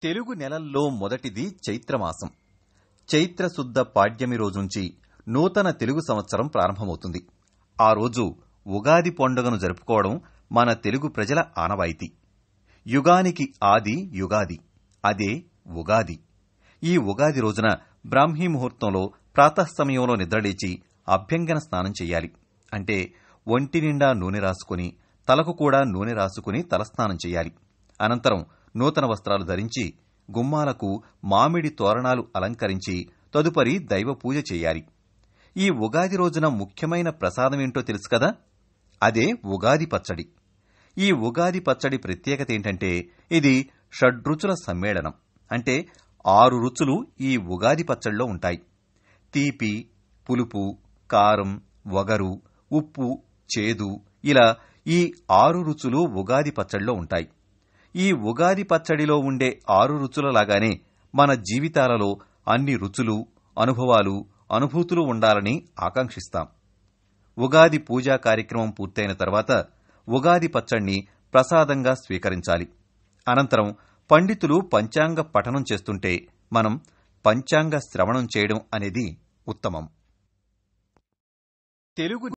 తెలుగు నెలల్లో మొదటిది చైత్రమాసం. చైత్రశుద్ధ పాడ్యమి రోజుంచి నూతన తెలుగు సంవత్సరం ప్రారంభమవుతుంది. ఆ రోజు ఉగాది పండుగను జరుపుకోవడం మన తెలుగు ప్రజల ఆనవాయితీ. యుగానికి ఆది యుగాది, అదే ఉగాది. ఈ ఉగాది రోజున బ్రాహ్మీ ముహూర్తంలో ప్రాతఃసమయంలో నిద్రలేచి అభ్యంగన స్నానం చెయ్యాలి. అంటే ఒంటి నిండా నూనె రాసుకుని, తలకు కూడా నూనె రాసుకుని తలస్నానం చెయ్యాలి. అనంతరం నూతన వస్త్రాలు ధరించి గుమ్మాలకు మామిడి తోరణాలు అలంకరించి తదుపరి దైవ పూజ చెయ్యాలి. ఈ ఉగాది రోజున ముఖ్యమైన ప్రసాదమేంటో తెలుసు కదా, అదే ఉగాది పచ్చడి. ఈ ఉగాది పచ్చడి ప్రత్యేకత ఏంటంటే ఇది షడ్రుచుల సమ్మేళనం. అంటే 6 రుచులు ఈ ఉగాది పచ్చడిలో ఉంటాయి. తీపి, పులుపు, కారం, వగరు, ఉప్పు, చేదు, ఇలా ఈ 6 రుచులు ఉగాది పచ్చడిలో ఉంటాయి. ఈ ఉగాది పచ్చడిలో ఉండే 6 రుచులలాగానే మన జీవితాలలో అన్ని రుచులు, అనుభవాలు, అనుభూతులు ఉండాలని ఆకాంక్షిస్తాం. ఉగాది పూజా కార్యక్రమం పూర్తయిన తర్వాత ఉగాది పచ్చడిని ప్రసాదంగా స్వీకరించాలి. అనంతరం పండితులు పంచాంగ పఠనం చేస్తుంటే మనం పంచాంగ శ్రవణం చేయడం అనేది ఉత్తమం. తెలుగు